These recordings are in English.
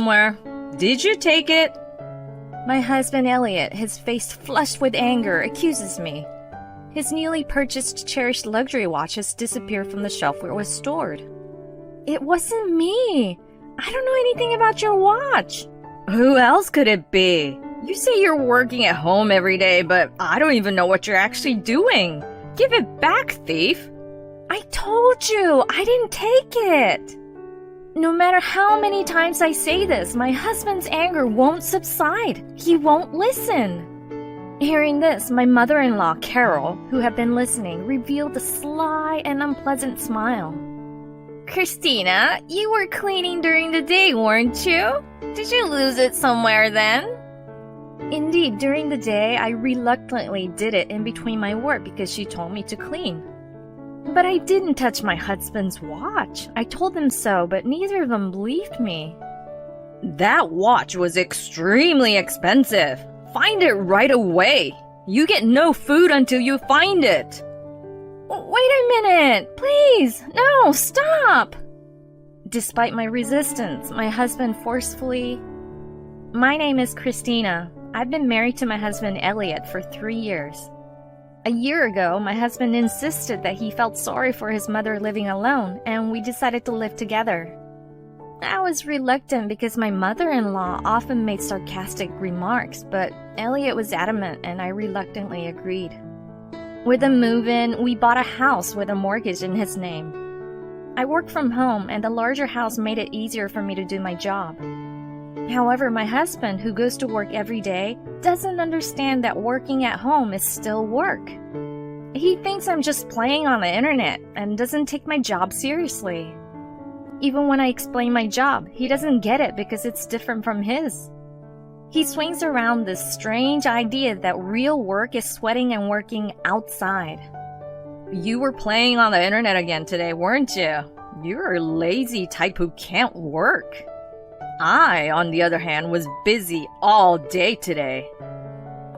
somewhere. Did you take it? My husband Elliot, his face flushed with anger, accuses me. His newly purchased cherished luxury watch has disappeared from the shelf where it was stored. It wasn't me. I don't know anything about your watch. Who else could it be? You say you're working at home every day, but I don't even know what you're actually doing. Give it back, thief. I told you, I didn't take it. No matter how many times I say this, my husband's anger won't subside. He won't listen. Hearing this, my mother-in-law, Carol, who had been listening, revealed a sly and unpleasant smile. Christina, you were cleaning during the day, weren't you? Did you lose it somewhere then? Indeed, during the day, I reluctantly did it in between my work because she told me to clean. But I didn't touch my husband's watch. I told them so, but neither of them believed me. That watch was extremely expensive. Find it right away. You get no food until you find it. Wait a minute, please. No, stop. Despite my resistance, my husband forcefully... My name is Christina. I've been married to my husband Elliot for 3 years. A year ago, my husband insisted that he felt sorry for his mother living alone, and we decided to live together. I was reluctant because my mother-in-law often made sarcastic remarks, but Elliot was adamant and I reluctantly agreed. With the move-in, we bought a house with a mortgage in his name. I work from home, and the larger house made it easier for me to do my job. However, my husband, who goes to work every day, doesn't understand that working at home is still work. He thinks I'm just playing on the internet and doesn't take my job seriously. Even when I explain my job, he doesn't get it because it's different from his. He swings around this strange idea that real work is sweating and working outside. You were playing on the internet again today, weren't you? You're a lazy type who can't work. I, on the other hand, was busy all day today.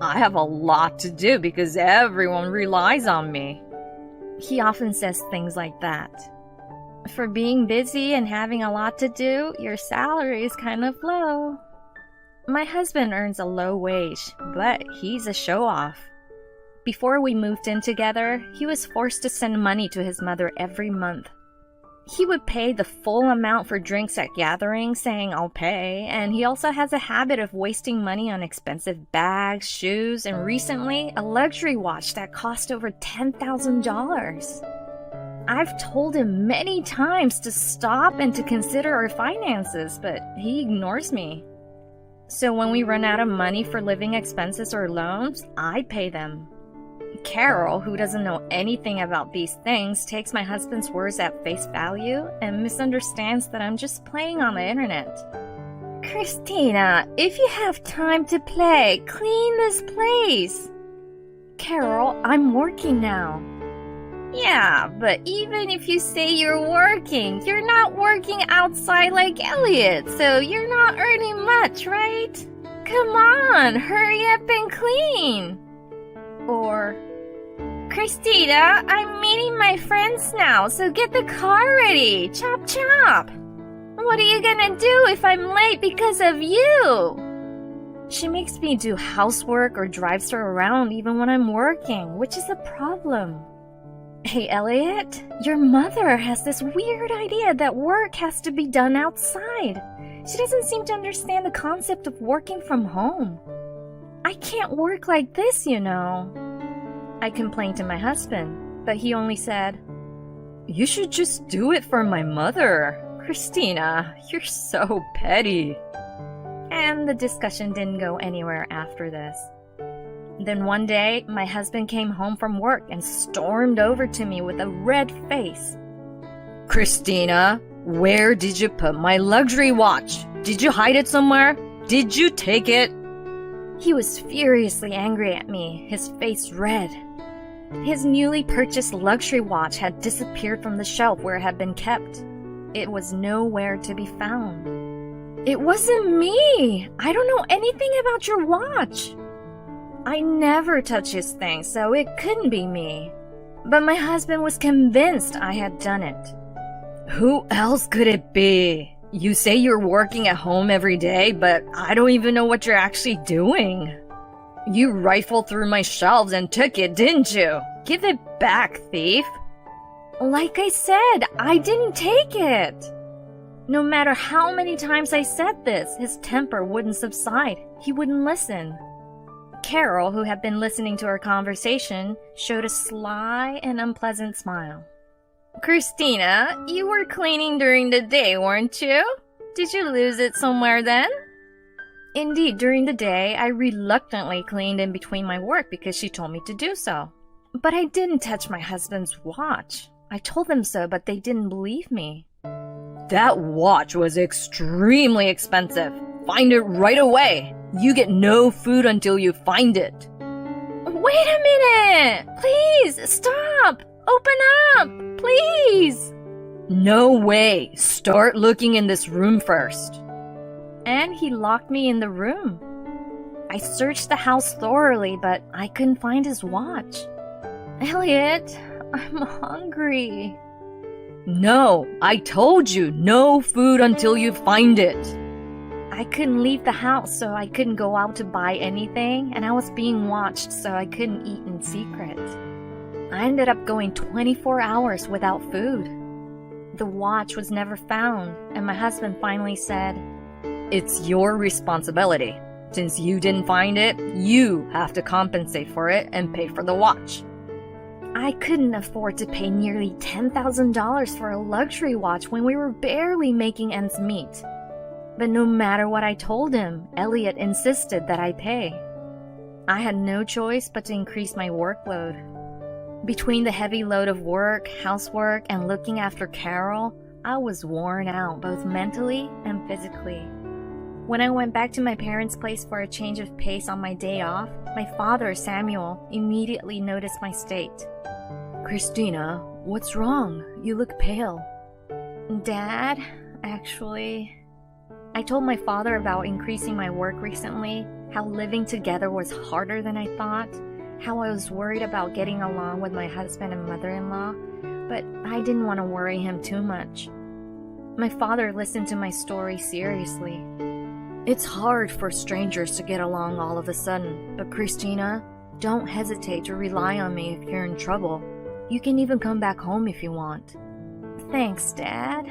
I have a lot to do because everyone relies on me. He often says things like that. For being busy and having a lot to do, your salary is kind of low. My husband earns a low wage, but he's a show-off. Before we moved in together, he was forced to send money to his mother every month. He would pay the full amount for drinks at gatherings, saying I'll pay, and he also has a habit of wasting money on expensive bags, shoes, and recently, a luxury watch that cost over $10,000. I've told him many times to stop and to consider our finances, but he ignores me. So when we run out of money for living expenses or loans, I pay them. Carol, who doesn't know anything about these things, takes my husband's words at face value and misunderstands that I'm just playing on the internet. Christina, if you have time to play, clean this place. Carol, I'm working now. Yeah, but even if you say you're working, you're not working outside like Elliot, so you're not earning much, right? Come on, hurry up and clean. Or, Christina, I'm meeting my friends now, so get the car ready. Chop chop. What are you gonna do if I'm late because of you? She makes me do housework or drives her around even when I'm working, which is a problem. Hey, Elliot, your mother has this weird idea that work has to be done outside. She doesn't seem to understand the concept of working from home. I can't work like this, you know. I complained to my husband, but he only said, You should just do it for my mother. Christina, you're so petty. And the discussion didn't go anywhere after this. Then one day, my husband came home from work and stormed over to me with a red face. Christina, where did you put my luxury watch? Did you hide it somewhere? Did you take it? He was furiously angry at me, his face red. His newly purchased luxury watch had disappeared from the shelf where it had been kept. It was nowhere to be found. It wasn't me! I don't know anything about your watch! I never touch his things, so it couldn't be me. But my husband was convinced I had done it. Who else could it be? You say you're working at home every day, but I don't even know what you're actually doing. You rifled through my shelves and took it, didn't you? Give it back, thief. Like I said, I didn't take it. No matter how many times I said this, his temper wouldn't subside. He wouldn't listen. Carol, who had been listening to our conversation, showed a sly and unpleasant smile. Christina, you were cleaning during the day, weren't you? Did you lose it somewhere then? Indeed, during the day, I reluctantly cleaned in between my work because she told me to do so. But I didn't touch my husband's watch. I told them so, but they didn't believe me. That watch was extremely expensive. Find it right away. You get no food until you find it. Wait a minute! Please, stop! Open up! Please! No way. Start looking in this room first. And he locked me in the room. I searched the house thoroughly, but I couldn't find his watch. Elliot, I'm hungry. No, I told you, no food until you find it. I couldn't leave the house, so I couldn't go out to buy anything, and I was being watched, so I couldn't eat in secret. I ended up going 24 hours without food. The watch was never found, and my husband finally said, It's your responsibility. Since you didn't find it, you have to compensate for it and pay for the watch. I couldn't afford to pay nearly $10,000 for a luxury watch when we were barely making ends meet. But no matter what I told him, Elliot insisted that I pay. I had no choice but to increase my workload. Between the heavy load of work, housework, and looking after Carol, I was worn out both mentally and physically. When I went back to my parents' place for a change of pace on my day off, my father, Samuel, immediately noticed my state. Christina, what's wrong? You look pale. Dad, actually... I told my father about increasing my work recently, how living together was harder than I thought, how I was worried about getting along with my husband and mother-in-law, but I didn't want to worry him too much. My father listened to my story seriously. It's hard for strangers to get along all of a sudden, but Christina, don't hesitate to rely on me if you're in trouble. You can even come back home if you want. Thanks, Dad.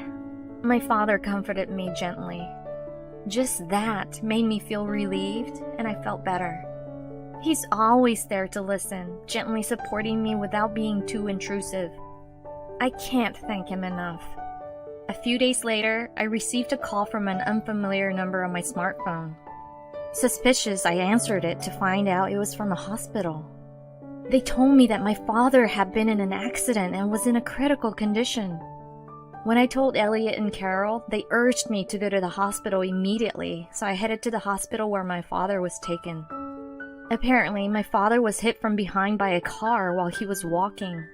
My father comforted me gently. Just that made me feel relieved, and I felt better. He's always there to listen, gently supporting me without being too intrusive. I can't thank him enough. A few days later, I received a call from an unfamiliar number on my smartphone. Suspicious, I answered it to find out it was from a hospital. They told me that my father had been in an accident and was in a critical condition. When I told Elliot and Carol, they urged me to go to the hospital immediately, so I headed to the hospital where my father was taken. Apparently, my father was hit from behind by a car while he was walking.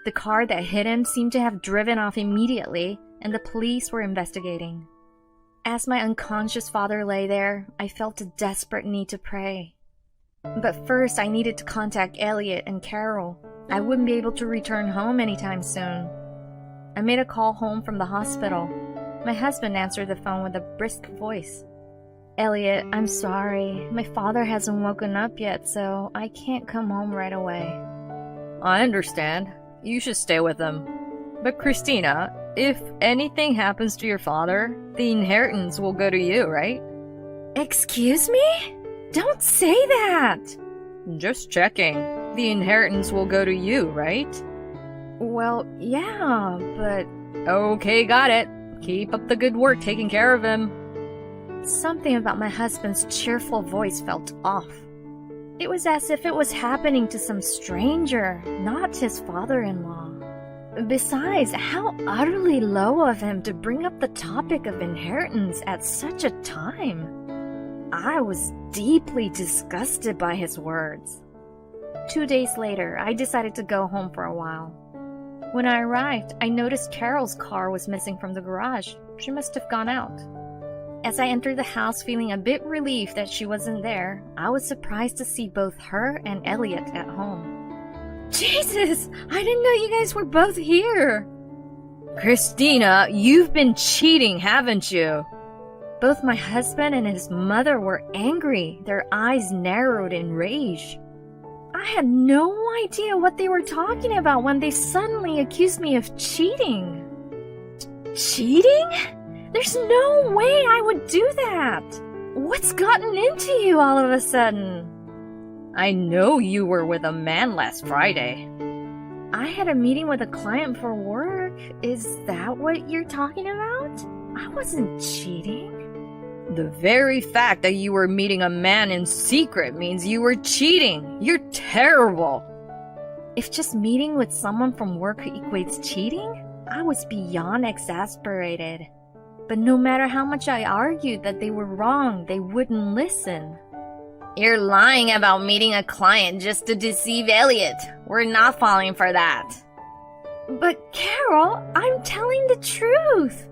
The car that hit him seemed to have driven off immediately, and the police were investigating. As my unconscious father lay there, I felt a desperate need to pray. But first, I needed to contact Elliot and Carol. I wouldn't be able to return home anytime soon. I made a call home from the hospital. My husband answered the phone with a brisk voice. Elliot, I'm sorry. My father hasn't woken up yet, so I can't come home right away. I understand. You should stay with him. But Christina, if anything happens to your father, the inheritance will go to you, right? Excuse me? Don't say that! Just checking. The inheritance will go to you, right? Well, yeah, but... Okay, got it. Keep up the good work taking care of him. Something about my husband's cheerful voice felt off. It was as if it was happening to some stranger, not his father-in-law. Besides, how utterly low of him to bring up the topic of inheritance at such a time. I was deeply disgusted by his words. 2 days later, I decided to go home for a while. When I arrived, I noticed Carol's car was missing from the garage. She must have gone out. As I entered the house feeling a bit relieved that she wasn't there, I was surprised to see both her and Elliot at home. Jesus! I didn't know you guys were both here! Christina, you've been cheating, haven't you? Both my husband and his mother were angry, their eyes narrowed in rage. I had no idea what they were talking about when they suddenly accused me of cheating. Cheating? There's no way I would do that! What's gotten into you all of a sudden? I know you were with a man last Friday. I had a meeting with a client for work. Is that what you're talking about? I wasn't cheating. The very fact that you were meeting a man in secret means you were cheating. You're terrible. If just meeting with someone from work equates cheating, I was beyond exasperated. But no matter how much I argued that they were wrong, they wouldn't listen. You're lying about meeting a client just to deceive Elliot. We're not falling for that. But Carol, I'm telling the truth.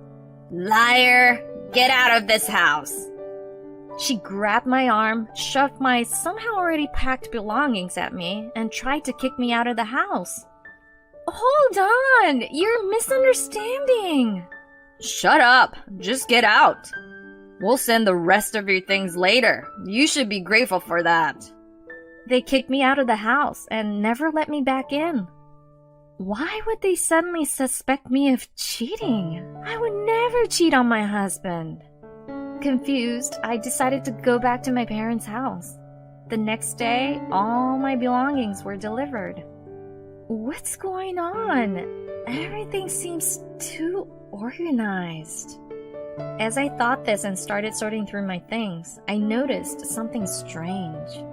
Liar! Get out of this house! She grabbed my arm, shoved my somehow already packed belongings at me, and tried to kick me out of the house. Hold on! You're misunderstanding! Shut up! Just get out! We'll send the rest of your things later. You should be grateful for that. They kicked me out of the house and never let me back in. Why would they suddenly suspect me of cheating? I would never cheat on my husband. Confused, I decided to go back to my parents' house. The next day, all my belongings were delivered. What's going on? Everything seems too organized. As I thought this and started sorting through my things, I noticed something strange.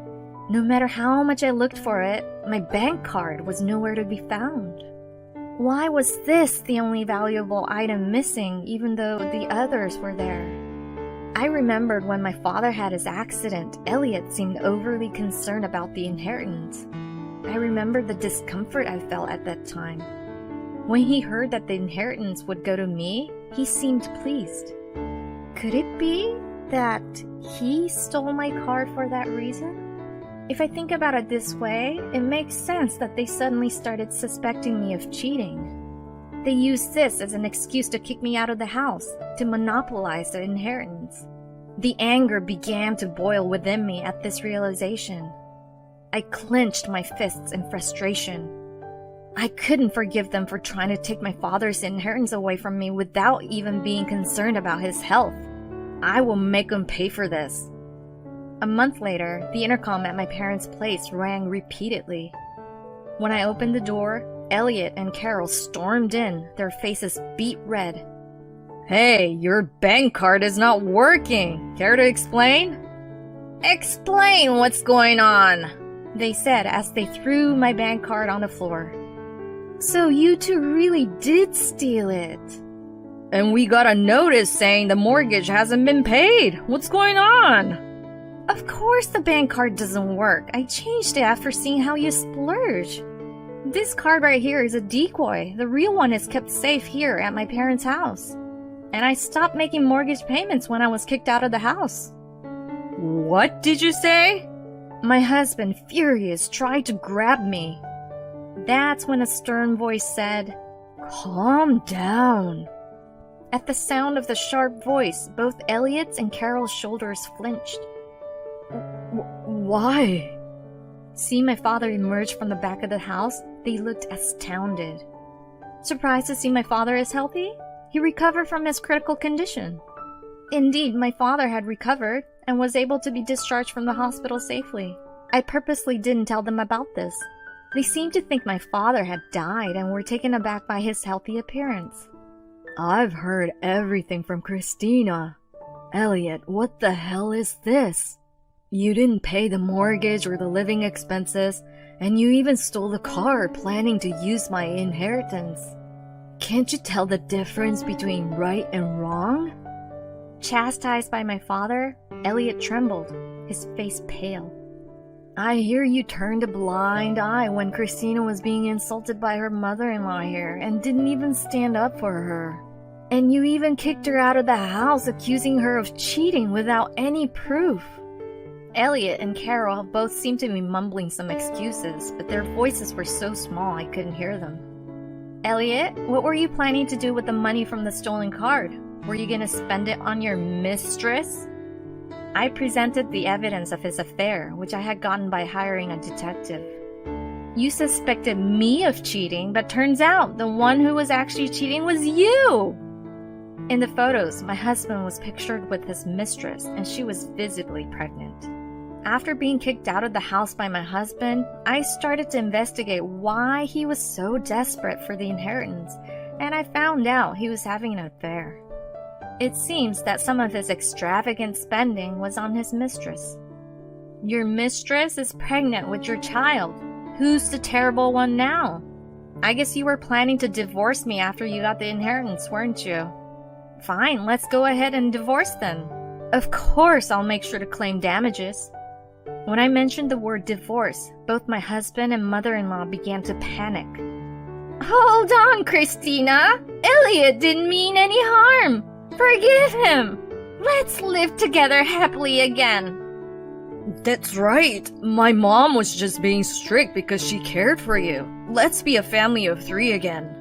No matter how much I looked for it, my bank card was nowhere to be found. Why was this the only valuable item missing even though the others were there? I remembered when my father had his accident, Elliot seemed overly concerned about the inheritance. I remembered the discomfort I felt at that time. When he heard that the inheritance would go to me, he seemed pleased. Could it be that he stole my card for that reason? If I think about it this way, it makes sense that they suddenly started suspecting me of cheating. They used this as an excuse to kick me out of the house, to monopolize the inheritance. The anger began to boil within me at this realization. I clenched my fists in frustration. I couldn't forgive them for trying to take my father's inheritance away from me without even being concerned about his health. I will make them pay for this. A month later, the intercom at my parents' place rang repeatedly. When I opened the door, Elliot and Carol stormed in, their faces beet red. Hey, your bank card is not working. Care to explain? Explain what's going on, they said as they threw my bank card on the floor. So you two really did steal it. And we got a notice saying the mortgage hasn't been paid. What's going on? Of course the bank card doesn't work. I changed it after seeing how you splurge. This card right here is a decoy. The real one is kept safe here at my parents' house. And I stopped making mortgage payments when I was kicked out of the house. What did you say? My husband, furious, tried to grab me. That's when a stern voice said, "Calm down." At the sound of the sharp voice, both Elliot's and Carol's shoulders flinched. Why? Seeing my father emerge from the back of the house, they looked astounded. Surprised to see my father is healthy? He recovered from his critical condition. Indeed, my father had recovered and was able to be discharged from the hospital safely. I purposely didn't tell them about this. They seemed to think my father had died and were taken aback by his healthy appearance. I've heard everything from Christina. Elliot, what the hell is this? You didn't pay the mortgage or the living expenses, and you even stole the car planning to use my inheritance. Can't you tell the difference between right and wrong? Chastised by my father, Elliot trembled, his face pale. I hear you turned a blind eye when Christina was being insulted by her mother-in-law here and didn't even stand up for her. And you even kicked her out of the house, accusing her of cheating without any proof. Elliot and Carol both seemed to be mumbling some excuses, but their voices were so small I couldn't hear them. Elliot, what were you planning to do with the money from the stolen card? Were you gonna spend it on your mistress? I presented the evidence of his affair, which I had gotten by hiring a detective. You suspected me of cheating, but turns out the one who was actually cheating was you! In the photos, my husband was pictured with his mistress, and she was visibly pregnant. After being kicked out of the house by my husband, I started to investigate why he was so desperate for the inheritance, and I found out he was having an affair. It seems that some of his extravagant spending was on his mistress. Your mistress is pregnant with your child. Who's the terrible one now? I guess you were planning to divorce me after you got the inheritance, weren't you? Fine, let's go ahead and divorce then. Of course I'll make sure to claim damages. When I mentioned the word divorce, both my husband and mother-in-law began to panic. Hold on, Christina! Elliot didn't mean any harm! Forgive him! Let's live together happily again! That's right. My mom was just being strict because she cared for you. Let's be a family of 3 again.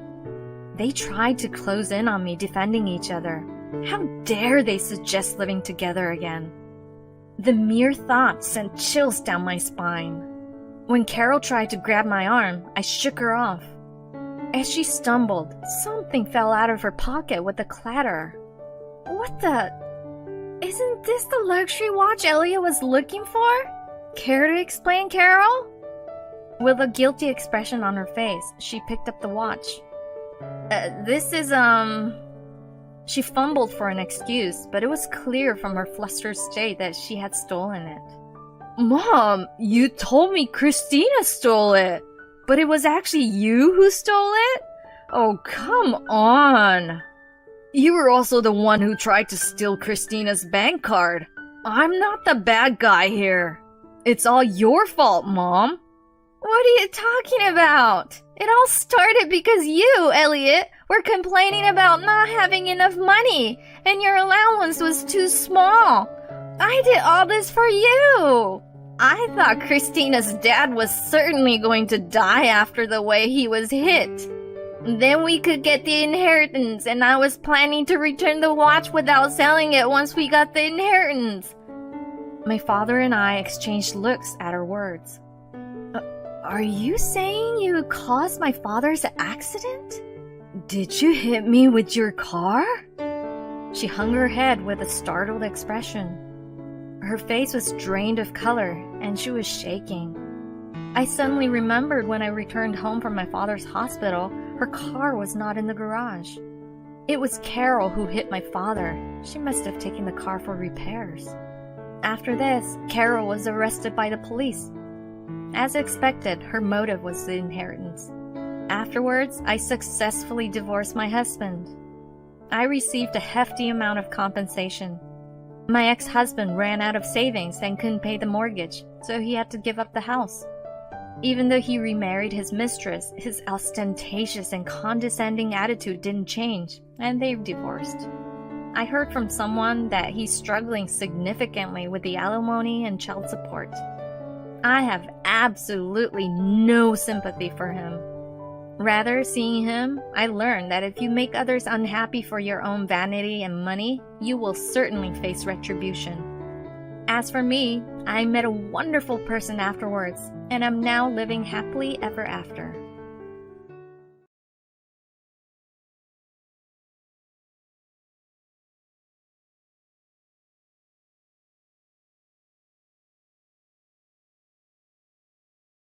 They tried to close in on me, defending each other. How dare they suggest living together again? The mere thought sent chills down my spine. When Carol tried to grab my arm, I shook her off. As she stumbled, something fell out of her pocket with a clatter. What the? Isn't this the luxury watch Elliot was looking for? Care to explain, Carol? With a guilty expression on her face, she picked up the watch. This is, She fumbled for an excuse, but it was clear from her flustered state that she had stolen it. Mom, you told me Christina stole it, but it was actually you who stole it? Oh, come on. You were also the one who tried to steal Christina's bank card. I'm not the bad guy here. It's all your fault, Mom. What are you talking about? It all started because you, Elliot, were complaining about not having enough money, and your allowance was too small. I did all this for you. I thought Christina's dad was certainly going to die after the way he was hit. Then we could get the inheritance, and I was planning to return the watch without selling it once we got the inheritance. My father and I exchanged looks at her words. Are you saying you caused my father's accident? Did you hit me with your car? She hung her head with a startled expression. Her face was drained of color, and she was shaking. I suddenly remembered when I returned home from my father's hospital, her car was not in the garage. It was Carol who hit my father. She must have taken the car for repairs. After this, Carol was arrested by the police. As expected, her motive was the inheritance. Afterwards, I successfully divorced my husband. I received a hefty amount of compensation. My ex-husband ran out of savings and couldn't pay the mortgage, so he had to give up the house. Even though he remarried his mistress, his ostentatious and condescending attitude didn't change, and they divorced. I heard from someone that he's struggling significantly with the alimony and child support. I have absolutely no sympathy for him. Rather, seeing him, I learned that if you make others unhappy for your own vanity and money, you will certainly face retribution. As for me, I met a wonderful person afterwards, and am now living happily ever after.